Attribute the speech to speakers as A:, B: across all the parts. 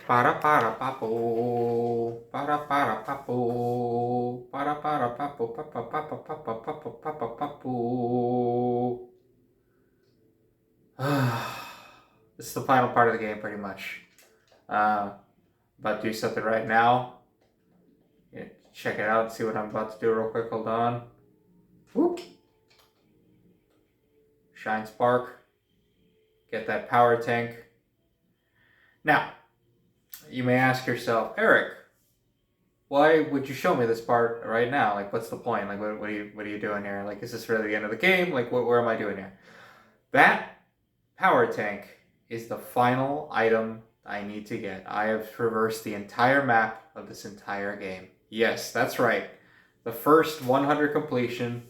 A: Para papo, para papo, para papo, papo. This is the final part of the game, pretty much. About to do something right now. Yeah, check it out and see what I'm about to do real quick. Hold on. Whoop. Shine spark. Get that power tank. Now, you may ask yourself, Eric, why would you show me this part right now? Like, what's the point? Like, what are you doing here? Like, is this really the end of the game? Like, where am I doing here? That power tank is the final item I need to get. I have traversed the entire map of this entire game. Yes, that's right. The first 100 completion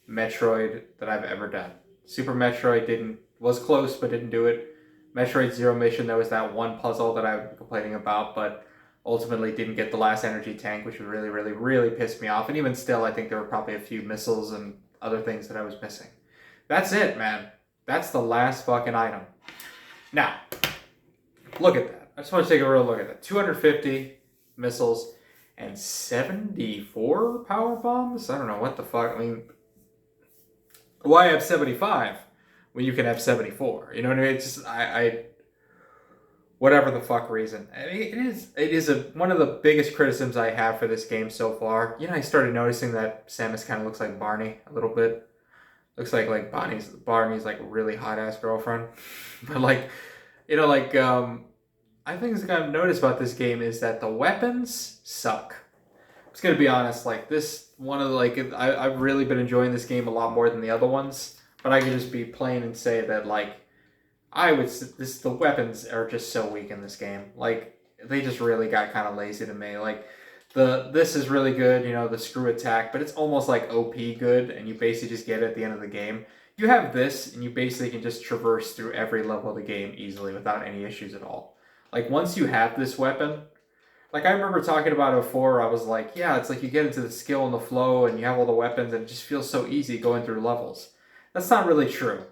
A: Metroid that I've ever done. Super Metroid was close but didn't do it. Metroid Zero Mission, there was that one puzzle that I've been complaining about, but ultimately didn't get the last energy tank, which really, really, really pissed me off. And even still, I think there were probably a few missiles and other things that I was missing. That's it, man. That's the last fucking item. Now, look at that. I just want to take a real look at that. 250 missiles and 74 power bombs? I don't know what the fuck. I mean, why have 75 when you can have 74? You know what I mean? It's just, whatever the fuck reason. I mean, it is one of the biggest criticisms I have for this game so far. You know, I started noticing that Samus kind of looks like Barney a little bit. Looks like Barney's like really hot ass girlfriend. But like, you know, like I think the thing I've noticed about this game is that the weapons suck. I'm just gonna be honest, like this one of the I've really been enjoying this game a lot more than the other ones. But I can just be plain and say that like the weapons are just so weak in this game. Like they just really got kind of lazy to me. Like this is really good, you know, the screw attack, but it's almost like OP good, and you basically just get it at the end of the game. You have this, and you basically can just traverse through every level of the game easily without any issues at all. Like once you have this weapon, like I remember talking about it before, I was like, yeah, it's like you get into the skill and the flow, and you have all the weapons, and it just feels so easy going through levels. That's not really true.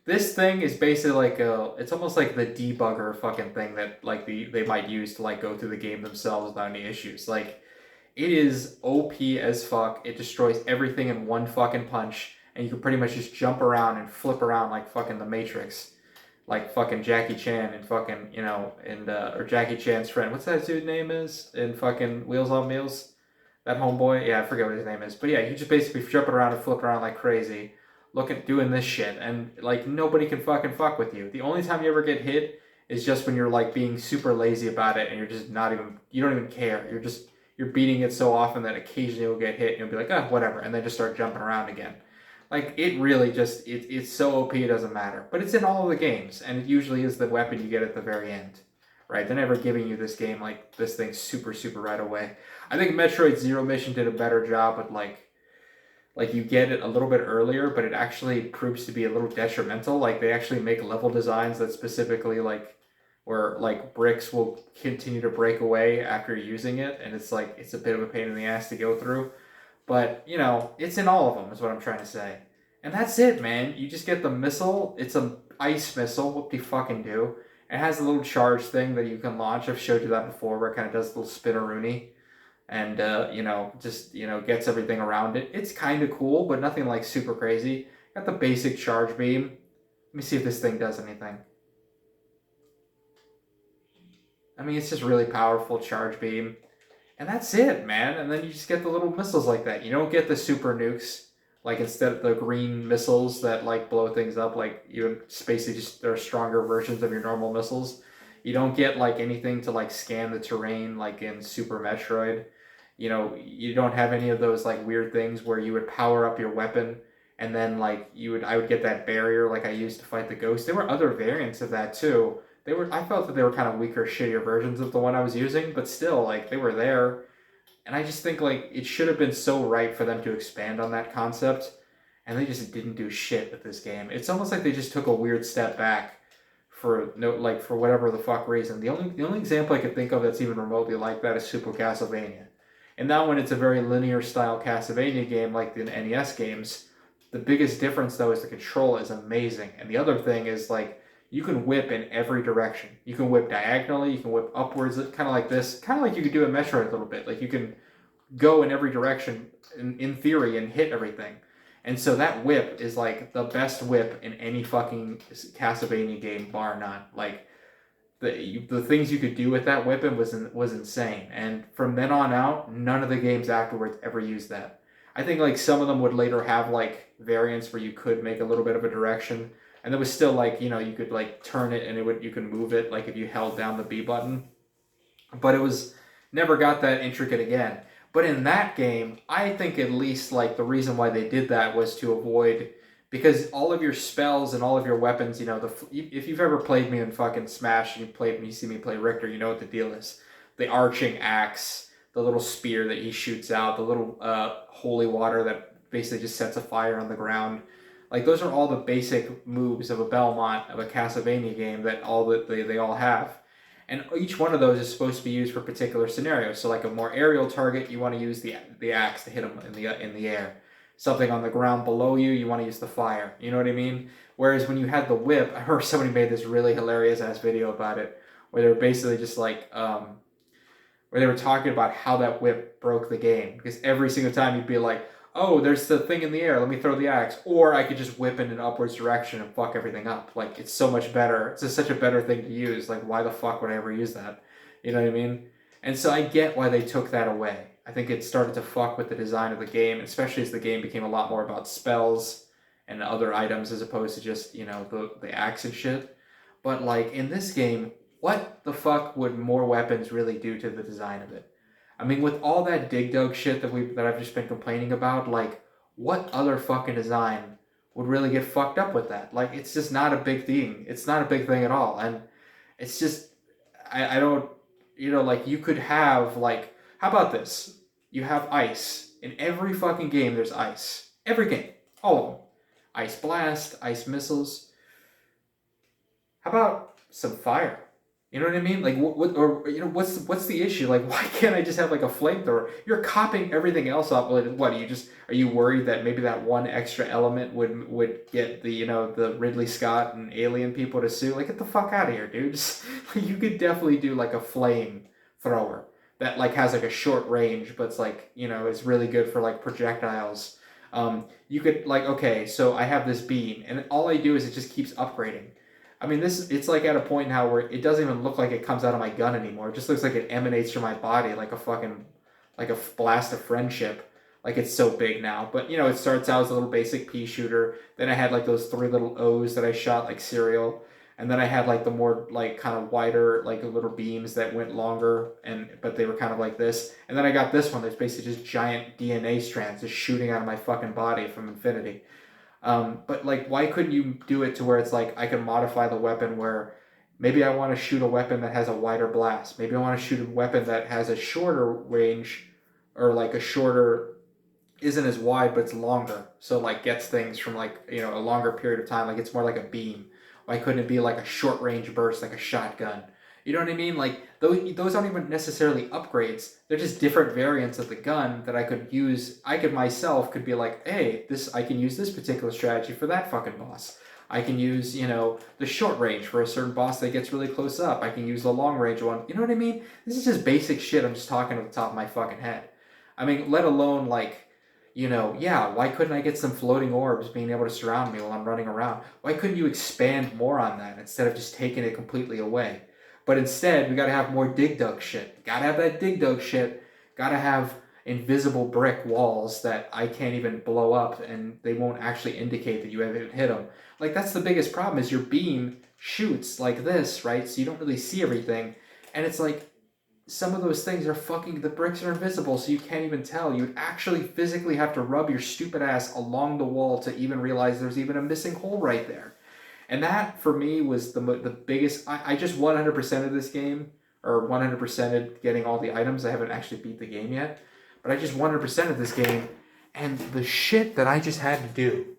A: This thing is basically like it's almost like the debugger fucking thing that like they might use to like go through the game themselves without any issues. Like it is OP as fuck. It destroys everything in one fucking punch, and you can pretty much just jump around and flip around like fucking the Matrix, like fucking Jackie Chan and fucking or Jackie Chan's friend. What's that dude's name is in fucking Wheels on Meals? That homeboy. Yeah, I forget what his name is, but yeah, you just basically jumping around and flipping around like crazy, doing this shit, and like nobody can fucking fuck with you. The only time you ever get hit is just when you're like being super lazy about it, and you're just you don't even care. You're beating it so often that occasionally you'll get hit and you'll be like, oh, whatever, and then just start jumping around again. Like, it really just, it's so OP it doesn't matter. But it's in all of the games, and it usually is the weapon you get at the very end. Right? They're never giving you this game, like, this thing super, super right away. I think Metroid Zero Mission did a better job with, like you get it a little bit earlier, but it actually proves to be a little detrimental. Like, they actually make level designs that specifically, like, where like bricks will continue to break away after using it, and it's like it's a bit of a pain in the ass to go through. But you know, it's in all of them, is what I'm trying to say. And that's it, man. You just get the missile. It's an ice missile. What do you fucking do? It has a little charge thing that you can launch. I've showed you that before, where it kind of does a little spinneroonie, and just gets everything around it. It's kind of cool, but nothing like super crazy. Got the basic charge beam. Let me see if this thing does anything. I mean, it's just really powerful charge beam. And that's it, man. And then you just get the little missiles like that. You don't get the super nukes, like instead of the green missiles that like blow things up, like you basically just they're stronger versions of your normal missiles. You don't get like anything to like scan the terrain like in Super Metroid. You know, you don't have any of those like weird things where you would power up your weapon and then like I would get that barrier like I used to fight the ghost. There were other variants of that too. I felt that they were kind of weaker, shittier versions of the one I was using, but still, like, they were there. And I just think, like, it should have been so right for them to expand on that concept, and they just didn't do shit with this game. It's almost like they just took a weird step back for whatever the fuck reason. The only example I could think of that's even remotely like that is Super Castlevania. And that one, it's a very linear style Castlevania game like the NES games. The biggest difference, though, is the control is amazing. And the other thing is, like, you can whip in every direction. You can whip diagonally, you can whip upwards, kind of like this, kind of like you could do in Metroid a little bit. Like you can go in every direction in theory and hit everything. And so that whip is like the best whip in any fucking Castlevania game, bar none. Like the things you could do with that weapon was insane. And from then on out, none of the games afterwards ever used that. I think like some of them would later have like variants where you could make a little bit of a direction, and there was still like, you know, you could like turn it and you could move it like if you held down the B button, but it was never got that intricate again. But in that game, I think at least like the reason why they did that was to avoid, because all of your spells and all of your weapons, you know, if you've ever played me in fucking Smash and you see me play Richter, you know what the deal is. The arching axe, the little spear that he shoots out, the little holy water that basically just sets a fire on the ground. Like those are all the basic moves of a Belmont, of a Castlevania game that they all have. And each one of those is supposed to be used for particular scenarios. So like a more aerial target, you want to use the axe to hit them in the air. Something on the ground below you, you want to use the fire. You know what I mean? Whereas when you had the whip, I heard somebody made this really hilarious ass video about it, where they were basically just like, where they were talking about how that whip broke the game. Because every single time you'd be like, oh, there's the thing in the air, let me throw the axe. Or I could just whip in an upwards direction and fuck everything up. Like, it's so much better. It's just such a better thing to use. Like, why the fuck would I ever use that? You know what I mean? And so I get why they took that away. I think it started to fuck with the design of the game, especially as the game became a lot more about spells and other items as opposed to just, you know, the axe and shit. But, like, in this game, what the fuck would more weapons really do to the design of it? I mean, with all that dig dug shit that I've just been complaining about, like, what other fucking design would really get fucked up with that? Like, it's just not a big thing. It's not a big thing at all. And it's just, I don't, you know, like, you could have, like, how about this? You have ice. In every fucking game, there's ice. Every game. All of them. Ice blast, ice missiles. How about some fire? You know what I mean? Like, or you know, what's the issue? Like, why can't I just have like a flamethrower? You're copying everything else up. What are you worried that maybe that one extra element would get the, you know, the Ridley Scott and Alien people to sue? Like, get the fuck out of here, dude. Just, you could definitely do like a flame thrower that like has like a short range, but it's like, you know, it's really good for like projectiles. You could like, okay, so I have this beam, and all I do is it just keeps upgrading. I mean, it's like at a point now where it doesn't even look like it comes out of my gun anymore. It just looks like it emanates from my body like a blast of friendship. Like, it's so big now. But, you know, it starts out as a little basic pea shooter. Then I had like those 3 little O's that I shot like cereal. And then I had like the more like kind of wider like little beams that went longer, but they were kind of like this. And then I got this one that's basically just giant DNA strands just shooting out of my fucking body from infinity. But like, why couldn't you do it to where it's like I can modify the weapon where maybe I want to shoot a weapon that has a wider blast. Maybe I want to shoot a weapon that has a shorter range, or like a shorter, isn't as wide, but it's longer. So like gets things from like, you know, a longer period of time. Like it's more like a beam. Why couldn't it be like a short range burst, like a shotgun? You know what I mean? Like those aren't even necessarily upgrades. They're just different variants of the gun that I could use. I could myself could be like, hey, I can use this particular strategy for that fucking boss. I can use, you know, the short range for a certain boss that gets really close up. I can use the long range one. You know what I mean? This is just basic shit. I'm just talking off the top of my fucking head. I mean, let alone like, you know, yeah, why couldn't I get some floating orbs being able to surround me while I'm running around? Why couldn't you expand more on that instead of just taking it completely away? But instead, we gotta have more dig dug shit. Gotta have that dig dug shit. Gotta have invisible brick walls that I can't even blow up and they won't actually indicate that you haven't hit them. Like, that's the biggest problem, is your beam shoots like this, right? So you don't really see everything. And it's like, some of those things are fucking, the bricks are invisible, so you can't even tell. You would actually physically have to rub your stupid ass along the wall to even realize there's even a missing hole right there. And that, for me, was the biggest. I just 100%ed this game, or 100%ed getting all the items. I haven't actually beat the game yet, but I just 100%ed this game, and the shit that I just had to do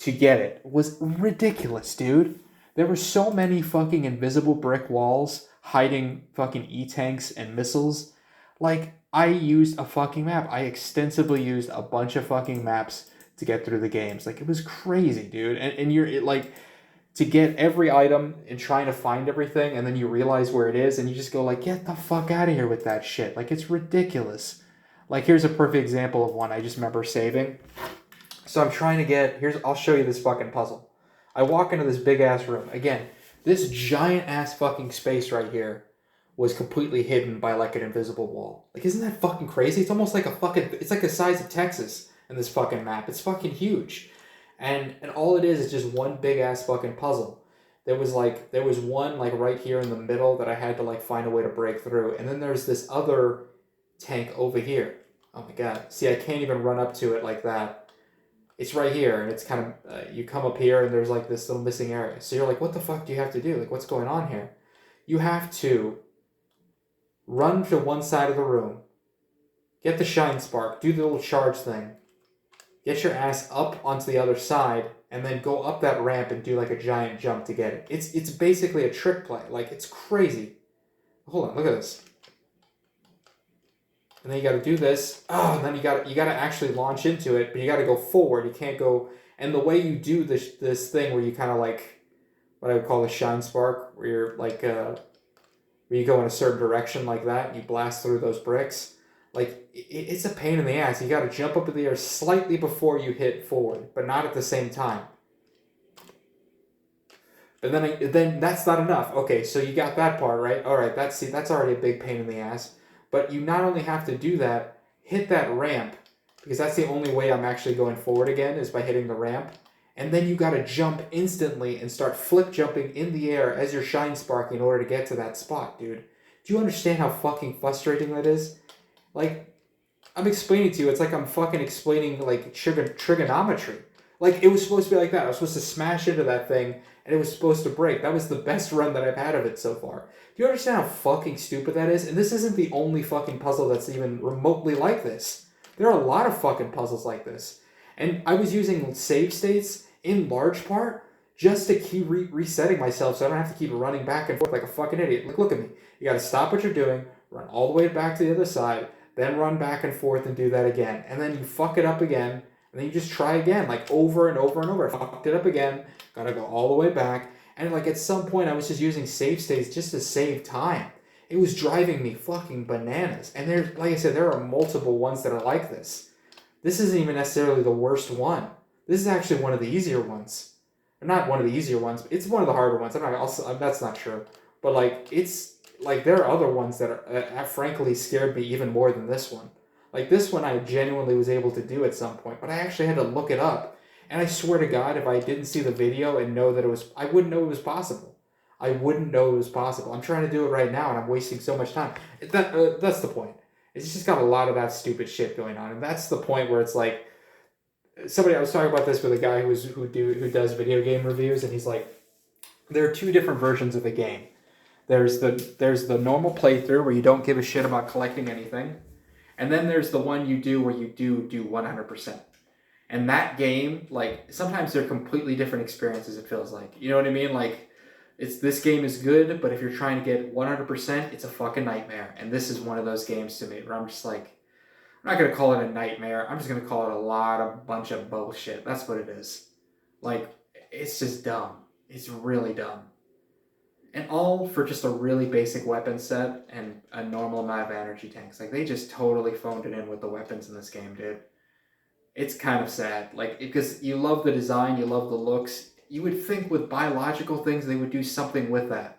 A: to get it was ridiculous, dude. There were so many fucking invisible brick walls hiding fucking E-tanks and missiles. Like, I used a fucking map. I extensively used a bunch of fucking maps to get through the games. Like, it was crazy, dude. And like, to get every item and trying to find everything, and then you realize where it is, and you just go like, get the fuck out of here with that shit. Like, it's ridiculous. Like, here's a perfect example of one I just remember saving. So I'm trying to get, I'll show you this fucking puzzle. I walk into this big ass room. Again, this giant ass fucking space right here was completely hidden by like an invisible wall. Like, isn't that fucking crazy? It's almost like it's like the size of Texas in this fucking map. It's fucking huge. And all it is just one big ass fucking puzzle. There was one like right here in the middle that I had to like find a way to break through. And then there's this other tank over here. Oh my god. See, I can't even run up to it like that. It's right here, and it's kind of, you come up here, and there's like this little missing area. So you're like, what the fuck do you have to do? Like, what's going on here? You have to run to one side of the room, get the shine spark, do the little charge thing, get your ass up onto the other side, and then go up that ramp and do like a giant jump to get it. It's basically a trick play. Like, it's crazy. Hold on, look at this. And then you got to do this. Oh, and then you got to actually launch into it, but you got to go forward. You can't go. And the way you do this thing where you kind of like what I would call the shine spark, where you're like where you go in a certain direction like that, and you blast through those bricks. Like, it's a pain in the ass. You got to jump up in the air slightly before you hit forward, but not at the same time. But then that's not enough. Okay, so you got that part right. All right, that's already a big pain in the ass. But you not only have to do that, hit that ramp, because that's the only way I'm actually going forward again, is by hitting the ramp. And then you got to jump instantly and start flip jumping in the air as you're shine sparking in order to get to that spot, dude. Do you understand how fucking frustrating that is? Like, I'm explaining to you, it's like I'm fucking explaining, like, trigonometry. Like, it was supposed to be like that. I was supposed to smash into that thing, and it was supposed to break. That was the best run that I've had of it so far. Do you understand how fucking stupid that is? And this isn't the only fucking puzzle that's even remotely like this. There are a lot of fucking puzzles like this. And I was using save states, in large part, just to keep resetting myself so I don't have to keep running back and forth like a fucking idiot. Like, look at me. You gotta stop what you're doing, run all the way back to the other side, then run back and forth and do that again. And then you fuck it up again, and then you just try again, like over and over and over. I fucked it up again, gotta go all the way back. And like at some point I was just using save states just to save time. It was driving me fucking bananas. And there's, like I said, there are multiple ones that are like this. This isn't even necessarily the worst one. This is actually one of the easier ones. Not one of the easier ones, but it's one of the harder ones. That's not true. But like, it's like there are other ones that have frankly scared me even more than this one. Like this one I genuinely was able to do at some point, but I actually had to look it up. And I swear to God, if I didn't see the video and know that it was, I wouldn't know it was possible. I wouldn't know it was possible. I'm trying to do it right now and I'm wasting so much time. That's the point. It's just got a lot of that stupid shit going on. And that's the point where it's like, I was talking about this with a guy who does video game reviews, and he's like, there are two different versions of the game. There's the normal playthrough where you don't give a shit about collecting anything. And then there's the one you do where you do 100%. And that game, like, sometimes they're completely different experiences, it feels like. You know what I mean? Like, this game is good, but if you're trying to get 100%, it's a fucking nightmare. And this is one of those games to me where I'm just like, I'm not going to call it a nightmare. I'm just going to call it a bunch of bullshit. That's what it is. Like, it's just dumb. It's really dumb. And all for just a really basic weapon set and a normal amount of energy tanks. Like, they just totally phoned it in with the weapons in this game, dude. It's kind of sad. Like, because you love the design, you love the looks. You would think with biological things they would do something with that.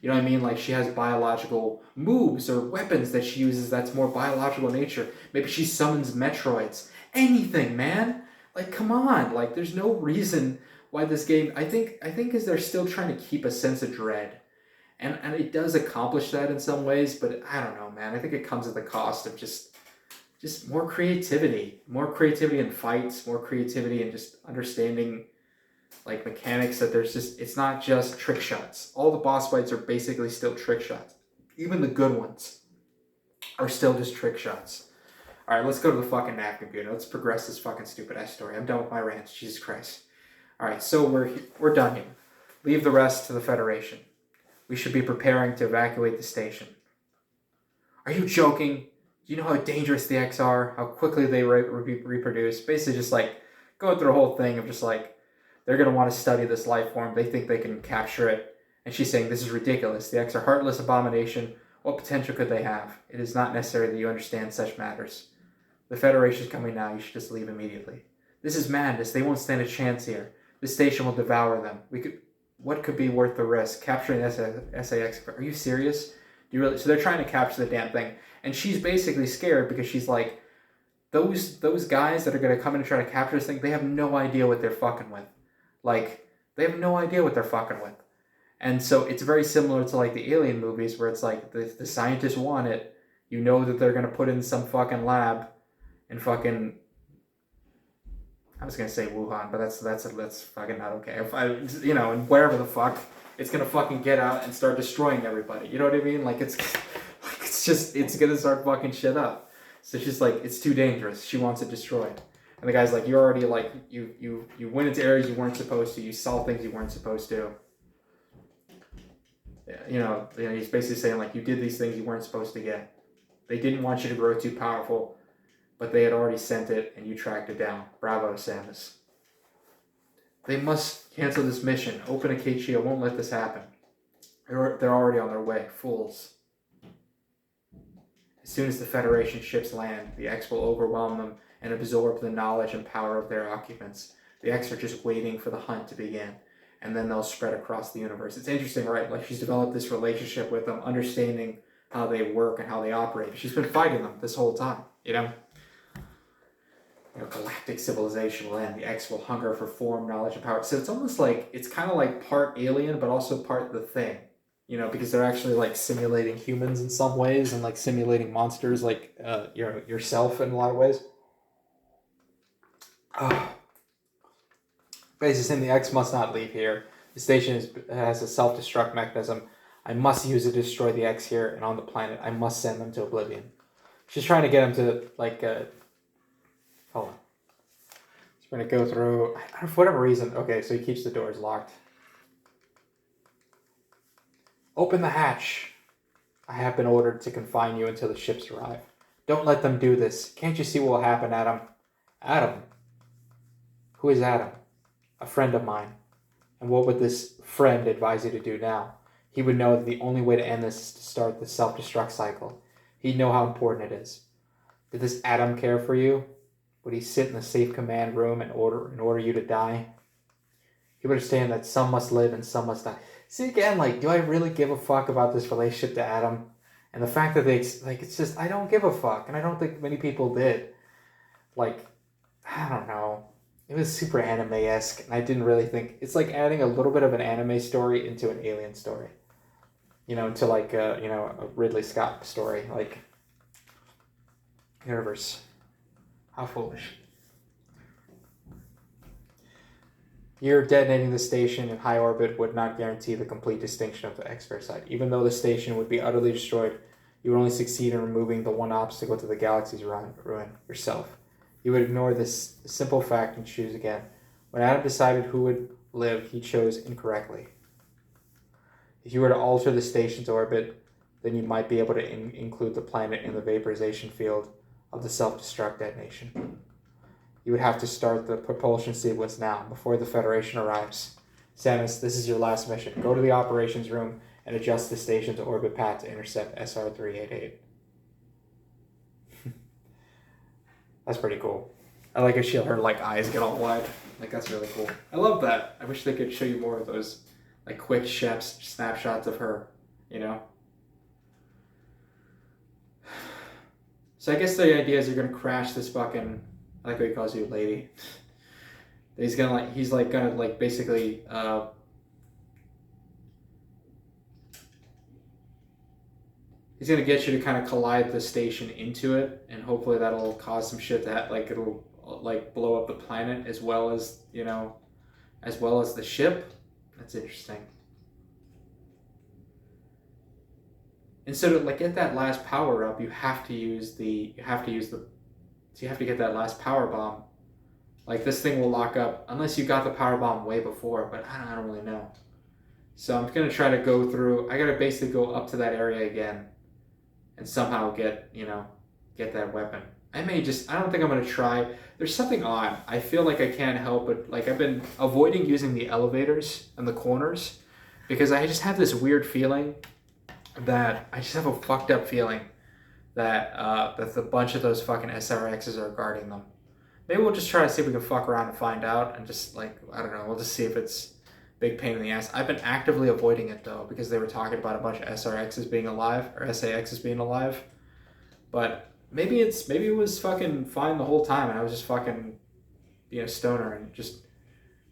A: You know what I mean? Like, she has biological moves or weapons that she uses that's more biological in nature. Maybe she summons Metroids. Anything, man. Like, come on. Like, there's no reason why this game... I think is they're still trying to keep a sense of dread. And it does accomplish that in some ways, but I don't know, man. I think it comes at the cost of just more creativity. More creativity in fights, more creativity in just understanding... like mechanics, that it's not just trick shots. All the boss fights are basically still trick shots. Even the good ones are still just trick shots. Alright, let's go to the fucking nav computer. Let's progress this fucking stupid ass story. I'm done with my rants, Jesus Christ. Alright, so we're done here. Leave the rest to the Federation. We should be preparing to evacuate the station. Are you joking? Do you know how dangerous the X are? How quickly they reproduce? Basically just like going through the whole thing of just like, They're going to want to study this life form. They think they can capture it. And she's saying, this is ridiculous. The X are heartless abomination. What potential could they have? It is not necessary that you understand such matters. The Federation is coming now. You should just leave immediately. This is madness. They won't stand a chance here. This station will devour them. What could be worth the risk? Capturing SAX. Are you serious? Do you really? So they're trying to capture the damn thing. And she's basically scared because she's like, those guys that are going to come in and try to capture this thing, they have no idea what they're fucking with. Like, they have no idea what they're fucking with. And so it's very similar to like the Alien movies where it's like the scientists want it. You know that they're going to put it in some fucking lab and fucking, I was going to say Wuhan, but that's fucking not okay. And wherever the fuck, it's going to fucking get out and start destroying everybody. You know what I mean? Like it's going to start fucking shit up. So she's like, it's too dangerous. She wants it destroyed. And the guy's like, you're already like, you went into areas you weren't supposed to. You saw things you weren't supposed to. He's basically saying like, you did these things you weren't supposed to get. They didn't want you to grow too powerful, but they had already sent it and you tracked it down. Bravo, Samus. They must cancel this mission. Open Acacia won't let this happen. They're already on their way. Fools. As soon as the Federation ships land, the X will overwhelm them and absorb the knowledge and power of their occupants. The X are just waiting for the hunt to begin, and then they'll spread across the universe. It's interesting, right? Like, she's developed this relationship with them, understanding how they work and how they operate. She's been fighting them this whole time, galactic civilization will end. The X will hunger for form, knowledge, and power. So it's almost like, it's kind of like part alien, but also part the thing. Because they're actually like simulating humans in some ways and like simulating monsters like yourself in a lot of ways. Basically saying the X must not leave here. The station has a self-destruct mechanism. I must use it to destroy the X here and on the planet. I must send them to oblivion. She's trying to get him to like hold on. She's going to go through, for whatever reason. Okay, so he keeps the doors locked. Open the hatch. I have been ordered to confine you until the ships arrive. Don't let them do this. Can't you see what will happen, Adam? Adam? Who is Adam? A friend of mine. And what would this friend advise you to do now? He would know that the only way to end this is to start the self-destruct cycle. He'd know how important it is. Did this Adam care for you? Would he sit in the safe command room and order you to die? He would understand that some must live and some must die. See, again, like, do I really give a fuck about this relationship to Adam? And the fact that it's just, I don't give a fuck. And I don't think many people did. Like, I don't know. It was super anime-esque. And I didn't really think, it's like adding a little bit of an anime story into an alien story. Into like, a Ridley Scott story. Like, universe. How foolish. You're detonating the station in high orbit would not guarantee the complete extinction of the X-Bear site. Even though the station would be utterly destroyed, you would only succeed in removing the one obstacle to the galaxy's ruin, yourself. You would ignore this simple fact and choose again. When Adam decided who would live, he chose incorrectly. If you were to alter the station's orbit, then you might be able to include the planet in the vaporization field of the self-destruct detonation. You would have to start the propulsion sequence now, before the Federation arrives. Samus, this is your last mission. Go to the operations room and adjust the station's orbit path to intercept SR-388. That's pretty cool. I like how her like eyes get all wide. Like, that's really cool. I love that. I wish they could show you more of those like quick snapshots of her, So I guess the idea is you're gonna crash this fucking, I like what he calls you, lady. He's gonna basically he's gonna get you to kind of collide the station into it, and hopefully that'll cause some shit that it'll like blow up the planet as well as the ship. That's interesting. And so to get that last power up, you have to get that last power bomb. Like, this thing will lock up unless you got the power bomb way before, but I don't really know. So I'm gonna try to go through. I gotta basically go up to that area again, and somehow get that weapon. I don't think I'm going to try. There's something odd. I feel like I can't help but, like, I've been avoiding using the elevators and the corners because I just have this weird feeling that, I just have a fucked up feeling that, that a bunch of those fucking SRXs are guarding them. Maybe we'll just try to see if we can fuck around and find out and just, like, I don't know, we'll just see if it's big pain in the ass. I've been actively avoiding it though because they were talking about a bunch of SRXs being alive, or SAXs being alive. But maybe it was fucking fine the whole time and I was just fucking being a stoner and just,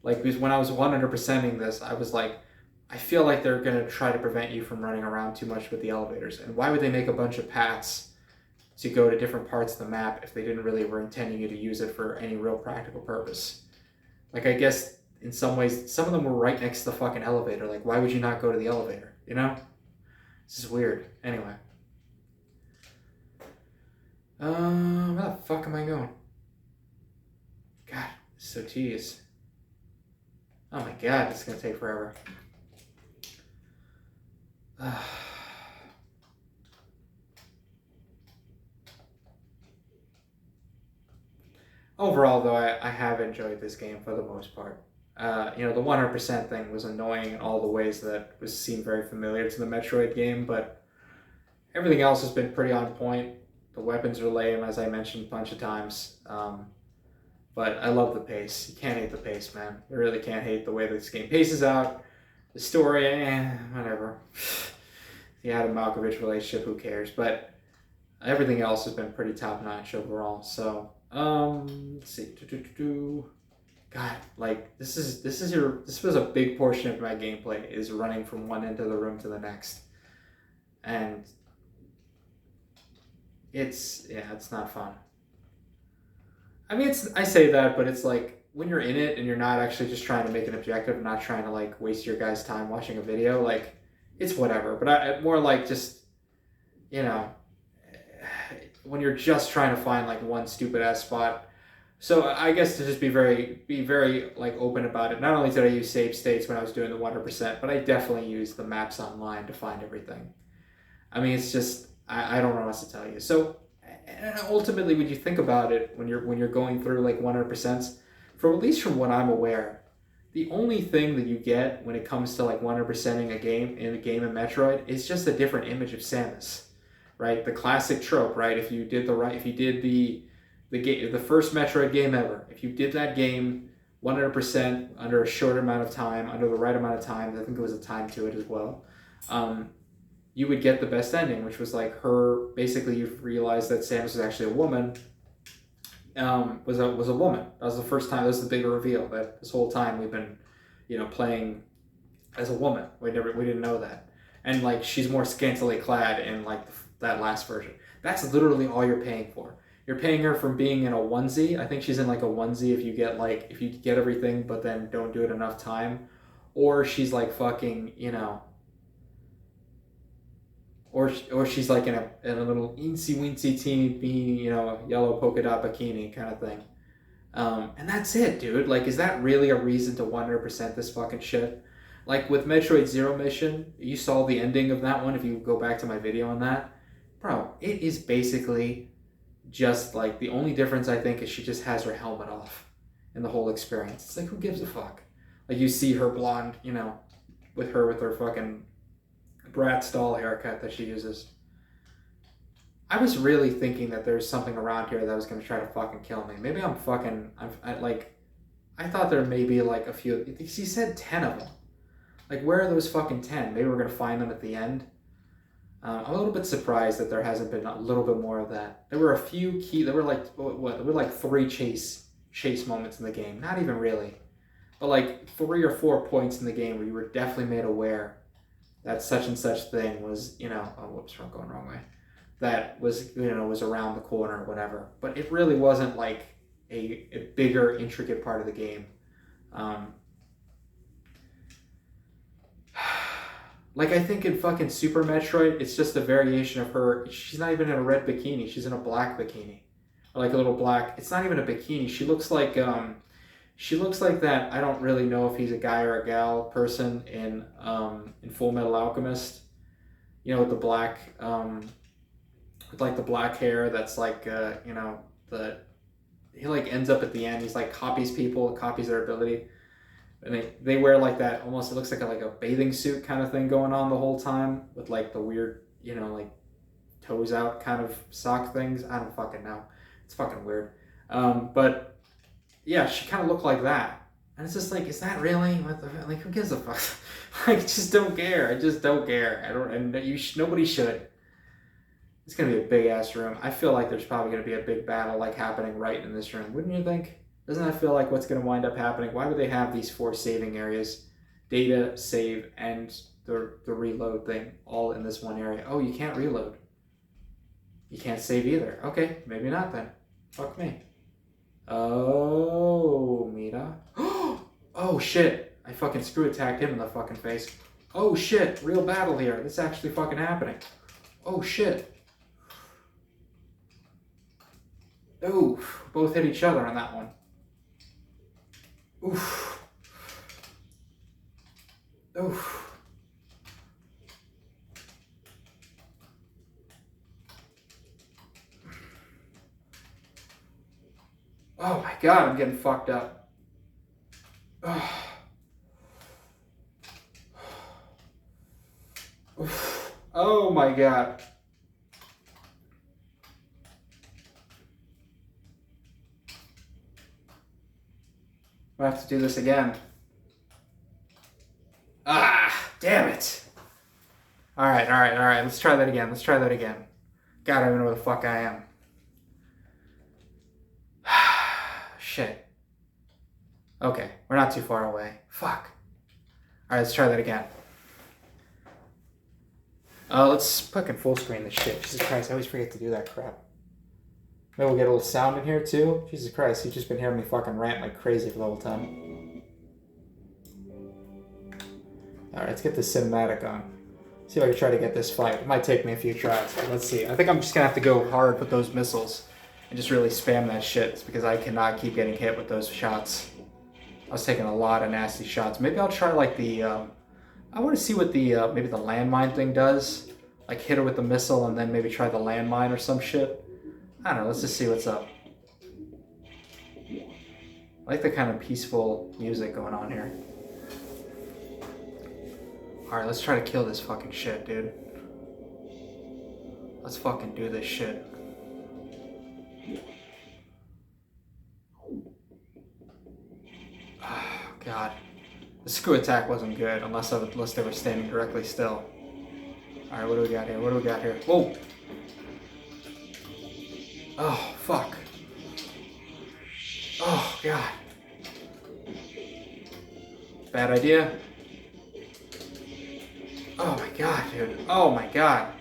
A: like, because when I was 100%ing this, I was like, I feel like they're gonna try to prevent you from running around too much with the elevators. And why would they make a bunch of paths to go to different parts of the map if they didn't really were intending you to use it for any real practical purpose? Like, I guess in some ways, some of them were right next to the fucking elevator. Like, why would you not go to the elevator? You know? This is weird. Anyway. Where the fuck am I going? God, this is so tedious. Oh my god, this is gonna take forever. Overall, though, I have enjoyed this game for the most part. The 100% thing was annoying in all the ways that seemed very familiar to the Metroid game, but everything else has been pretty on point. The weapons are lame, as I mentioned a bunch of times. But I love the pace. You can't hate the pace, man. You really can't hate the way this game paces out. The story, whatever. The Adam Malkovich relationship, who cares? But everything else has been pretty top-notch overall. So, let's see. God, like, this was a big portion of my gameplay, is running from one end of the room to the next. And it's not fun. I mean, I say that, but it's like, when you're in it and you're not actually just trying to make an objective and not trying to, like, waste your guys' time watching a video, like, it's whatever. But I more like just, when you're just trying to find, like, one stupid ass spot. So I guess to just be very like open about it. Not only did I use save states when I was doing the 100%, but I definitely used the maps online to find everything. I mean, it's just, I don't know what else to tell you. So, and ultimately, when you think about it, when you're going through like 100%, at least from what I'm aware, the only thing that you get when it comes to like 100%ing a game in Metroid is just a different image of Samus, right? The classic trope, right? If you did the first Metroid game ever, if you did that game 100% under a short amount of time, under the right amount of time, I think there was a time to it as well, you would get the best ending, which was like basically you realized that Samus was actually a woman, was a woman. That was the first time, that was the big reveal, that this whole time we've been, playing as a woman. We didn't know that. And like, she's more scantily clad in like that last version. That's literally all you're paying for. You're paying her from being in a onesie. I think she's in like a onesie if you get everything, but then don't do it enough time. Or she's like fucking, or she's like in a little eensy weensy teeny beanie, yellow polka dot bikini kind of thing. And that's it, dude. Like, is that really a reason to 100% this fucking shit? Like with Metroid Zero Mission, you saw the ending of that one if you go back to my video on that. Bro, it is basically just like, the only difference I think is she just has her helmet off in the whole experience. It's like, who gives a fuck? Like, you see her blonde, with her fucking Bratz doll haircut that she uses. I was really thinking that there's something around here that was going to try to fucking kill me. Maybe I thought there may be like a few. He said 10 of them. Like, where are those fucking 10? Maybe we're going to find them at the end. I'm a little bit surprised that there hasn't been a little bit more of that. There were a few there were like, what? There were like 3 chase moments in the game. Not even really. But like 3 or 4 points in the game where you were definitely made aware that such and such thing was, oh, whoops, I'm going the wrong way. That was, was around the corner or whatever. But it really wasn't like a bigger, intricate part of the game. Like, I think in fucking Super Metroid, it's just a variation of her. She's not even in a red bikini. She's in a black bikini. Or like a little black. It's not even a bikini. She looks like that. I don't really know if he's a guy or a gal person in Full Metal Alchemist. With the black, what with like the black hair that's like you know, he like ends up at the end, he's like copies people, copies their ability, and they wear like that, almost, it looks like a bathing suit kind of thing going on the whole time with like the weird, you know, like toes out kind of sock things. I don't fucking know, it's fucking weird. But yeah, she kind of looked like that. And it's just like, is that really? What the, like, who gives a fuck? I just don't care. I just don't care. I don't, and nobody should. It's gonna be a big ass room. I feel like there's probably gonna be a big battle like happening right in this room. Wouldn't you think? Doesn't that feel like what's gonna wind up happening? Why would they have these 4 saving areas? Data, save, and the reload thing all in this one area. Oh, you can't reload. You can't save either. Okay, maybe not then. Fuck me. Oh, Mira. Oh shit. I fucking screw attacked him in the fucking face. Oh shit. Real battle here. This is actually fucking happening. Oh shit. Oof. Both hit each other on that one. Oof. Oof. Oh my god, I'm getting fucked up. Oh my god. I have to do this again. Ah, damn it. Alright. Let's try that again. God, I don't even know where the fuck I am. Shit. Okay, we're not too far away. Fuck. Alright, let's try that again. Let's fucking full screen this shit. Jesus Christ, I always forget to do that crap. Maybe we'll get a little sound in here too. Jesus Christ, you've just been hearing me fucking rant like crazy for the whole time. Alright, let's get this cinematic on. See if I can try to get this fight. It might take me a few tries, but let's see. I think I'm just gonna have to go hard with those missiles and just really spam that shit. It's because I cannot keep getting hit with those shots. I was taking a lot of nasty shots. Maybe I'll try like the, I want to see what the, maybe the landmine thing does. Like hit her with the missile and then maybe try the landmine or some shit. I don't know, let's just see what's up. I like the kind of peaceful music going on here. Alright, let's try to kill this fucking shit, dude. Let's fucking do this shit. Oh, God. The screw attack wasn't good unless they were standing directly still. Alright, what do we got here? Whoa! Oh, fuck. Oh, God. Bad idea. Oh my god, dude. Oh my god.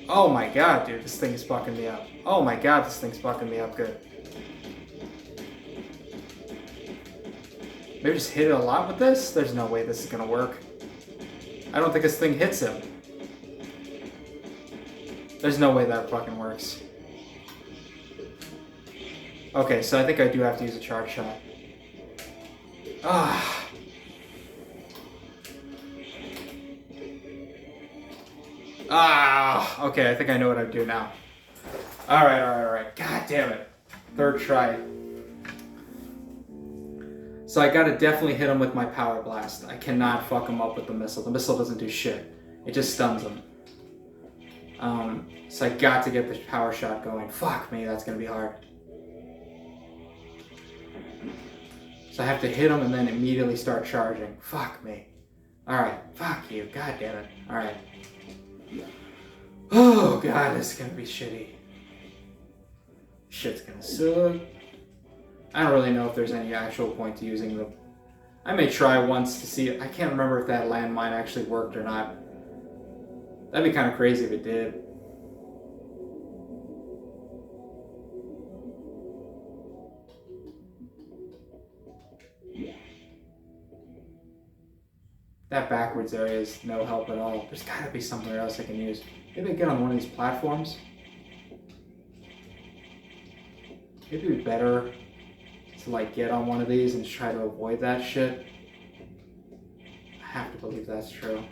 A: Oh my god, dude. This thing is fucking me up. Oh my god, this thing's fucking me up good. Maybe just hit it a lot with this? There's no way this is gonna work. I don't think this thing hits him. There's no way that fucking works. Okay, so I think I do have to use a charge shot. Ah. Ah. Okay, I think I know what I do now. Alright. God damn it. Third try. So I gotta definitely hit him with my power blast. I cannot fuck him up with the missile. The missile doesn't do shit. It just stuns him. So I got to get this power shot going. Fuck me, that's gonna be hard. So I have to hit him and then immediately start charging. Fuck me. Alright, fuck you. God damn it. Alright. Oh god, this is gonna be shitty. Shit's gonna suck. I don't really know if there's any actual point to using them. I may try once to see. I can't remember if that landmine actually worked or not. That'd be kind of crazy if it did. That backwards area is no help at all. There's gotta be somewhere else I can use. Maybe I get on one of these platforms. Maybe it'd be better to like get on one of these and try to avoid that shit. I have to believe that's true.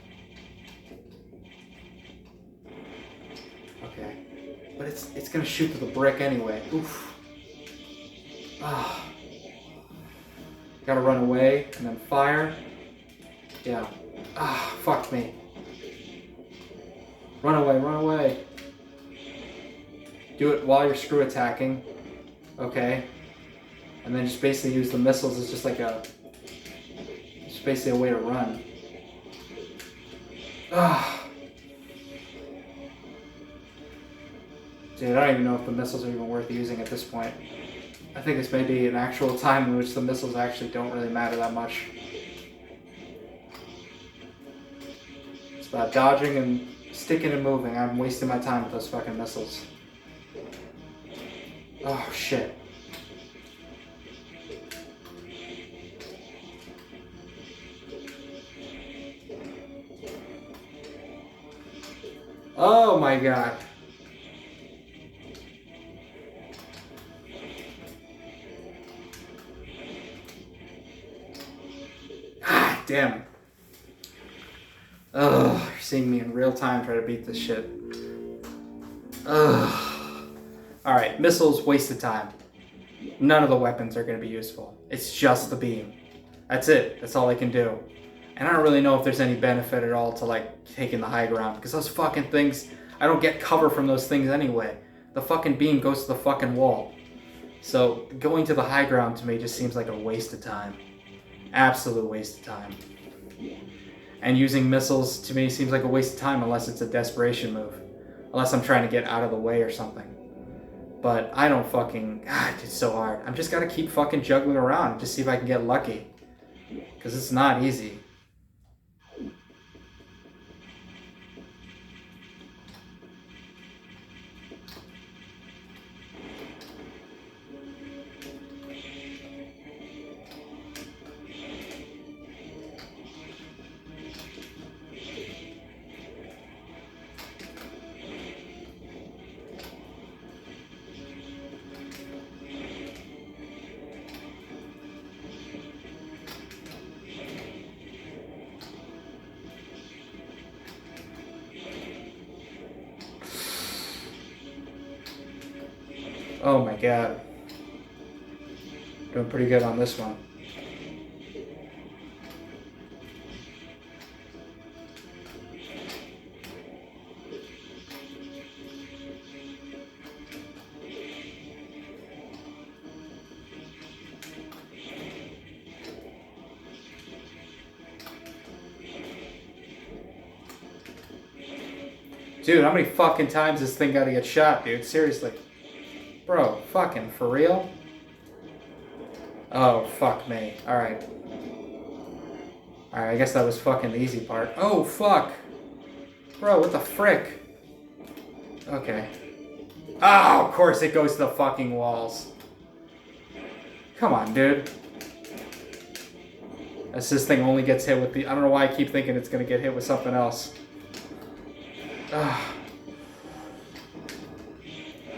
A: Okay. But it's gonna shoot through the brick anyway. Oof. Ah. Gotta run away and then fire. Yeah. Ah, fuck me. Run away, run away. Do it while you're screw attacking. Okay. And then just basically use the missiles as just like just basically a way to run. Ah. Dude, I don't even know if the missiles are even worth using at this point. I think it's maybe an actual time in which the missiles actually don't really matter that much. It's about dodging and sticking and moving. I'm wasting my time with those fucking missiles. Oh, shit. Oh my god. Ah, damn. Ugh, you're seeing me in real time try to beat this shit. Ugh. Alright, missiles, wasted time. None of the weapons are going to be useful. It's just the beam. That's it. That's all I can do. And I don't really know if there's any benefit at all to like taking the high ground, because those fucking things, I don't get cover from those things anyway. The fucking beam goes to the fucking wall. So going to the high ground to me just seems like a waste of time. Absolute waste of time. And using missiles to me seems like a waste of time unless it's a desperation move. Unless I'm trying to get out of the way or something. But I don't fucking, God, it's so hard. I'm just gotta keep fucking juggling around and just see if I can get lucky. Because it's not easy. Oh my god. Doing pretty good on this one. Dude, how many fucking times this thing gotta get shot, dude? Seriously. Bro, fucking for real? Oh, fuck me. Alright. Alright, I guess that was fucking the easy part. Oh, fuck! Bro, what the frick? Okay. Oh, of course it goes to the fucking walls. Come on, dude. This thing only gets hit with the... I don't know why I keep thinking it's gonna get hit with something else.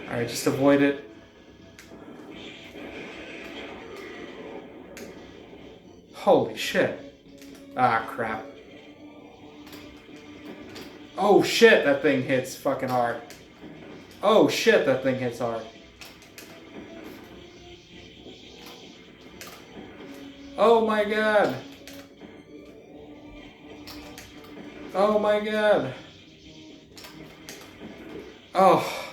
A: Alright, just avoid it. Holy shit. Ah, crap. Oh shit, that thing hits fucking hard. Oh shit, that thing hits hard. Oh my god. Oh my god. Oh.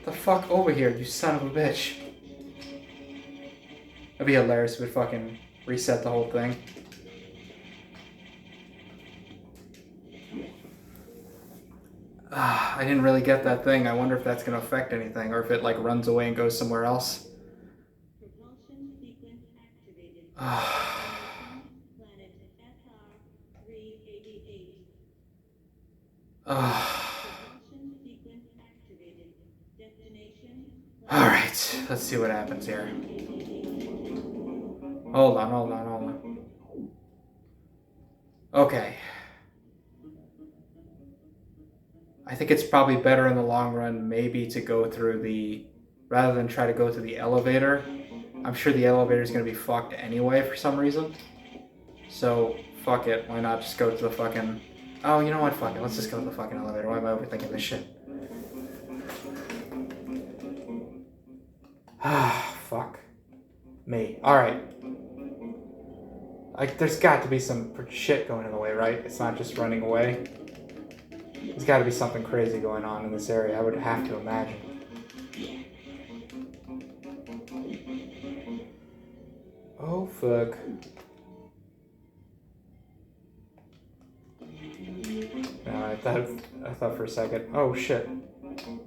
A: The fuck over here, you son of a bitch. That'd be hilarious if we fucking reset the whole thing. I didn't really get that thing. I wonder if that's going to affect anything, or if it like runs away and goes somewhere else.
B: Propulsion sequence activated. Planet SR-388. Propulsion sequence activated. Destination.
A: Alright, let's see what happens here. Hold on. Okay. I think it's probably better in the long run maybe to go through the rather than try to go to the elevator. I'm sure the elevator is going to be fucked anyway for some reason. So, fuck it. Why not just go to the fucking... Oh, you know what? Fuck it. Let's just go to the fucking elevator. Why am I overthinking this shit? Ah, fuck. Me. Alright. There's got to be some shit going in the way, right? It's not just running away. There's got to be something crazy going on in this area, I would have to imagine. Oh, fuck. No, I thought for a second. Oh, shit.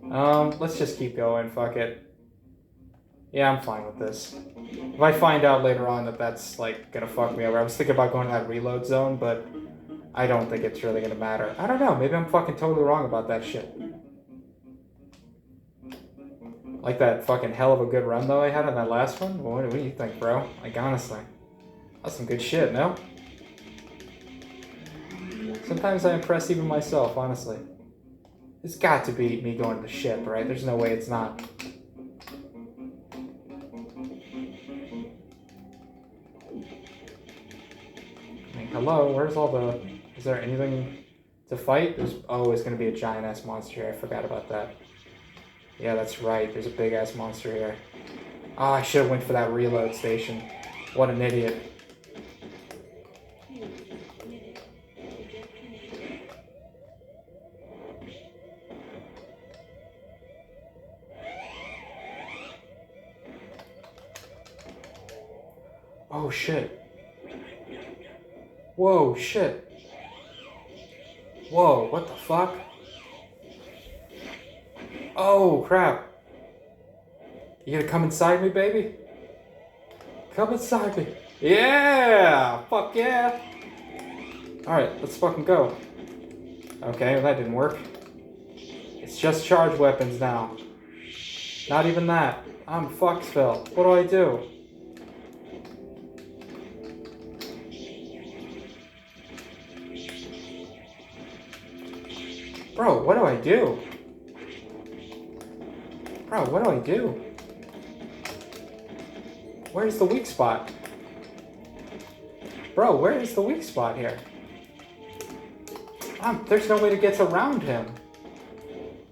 A: Let's just keep going, fuck it. Yeah, I'm fine with this. If I find out later on that that's, like, gonna fuck me over, I was thinking about going to that reload zone, but I don't think it's really gonna matter. I don't know, maybe I'm fucking totally wrong about that shit. Like that fucking hell of a good run, though, I had on that last one? Well, what do you think, bro? Like, honestly. That's some good shit, no? Sometimes I impress even myself, honestly. It's got to be me going to the ship, right? There's no way it's not. I mean, hello, where's all the... Is there anything to fight? There's always going to be a giant-ass monster here. I forgot about that. Yeah, that's right. There's a big-ass monster here. Oh, I should have went for that reload station. What an idiot. Oh, shit. Whoa, shit. Whoa, what the fuck? Oh, crap. You gonna come inside me, baby? Come inside me. Yeah! Fuck yeah! Alright, let's fucking go. Okay, well, that didn't work. It's just charged weapons now. Not even that. I'm fucked, Phil. What do I do? Bro, what do I do? Bro, what do I do? Where's the weak spot? Bro, where is the weak spot here? There's no way to get around him.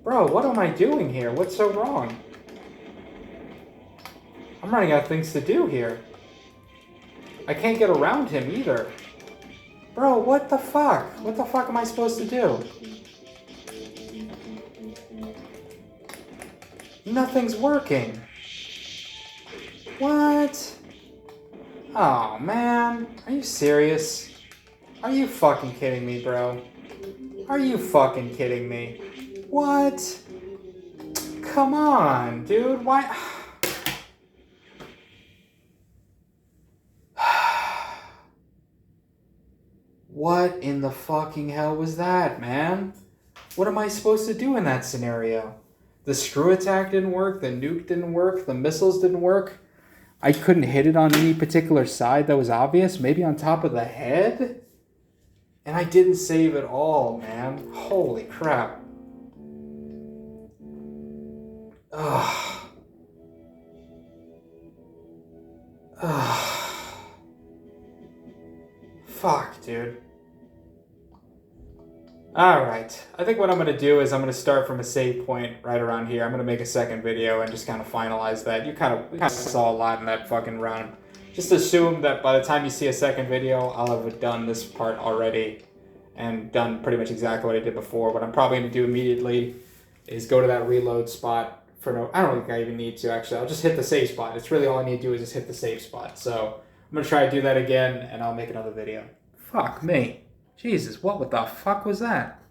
A: Bro, what am I doing here? What's so wrong? I'm running out of things to do here. I can't get around him either. Bro, what the fuck? What the fuck am I supposed to do? Nothing's working. What? Oh, man. Are you serious? Are you fucking kidding me, bro? Are you fucking kidding me? What? Come on, dude. Why? What in the fucking hell was that, man? What am I supposed to do in that scenario? The screw attack didn't work, the nuke didn't work, the missiles didn't work. I couldn't hit it on any particular side that was obvious, maybe on top of the head? And I didn't save at all, man. Holy crap. Ugh. Ugh. Fuck, dude. Alright, I think what I'm going to do is I'm going to start from a save point right around here. I'm going to make a second video and just kind of finalize that. You kind of saw a lot in that fucking run. Just assume that by the time you see a second video, I'll have done this part already and done pretty much exactly what I did before. What I'm probably going to do immediately is go to that reload spot for no... I don't think I even need to, actually. I'll just hit the save spot. It's really all I need to do is just hit the save spot. So I'm going to try to do that again, and I'll make another video. Fuck me. Jesus, what the fuck was that?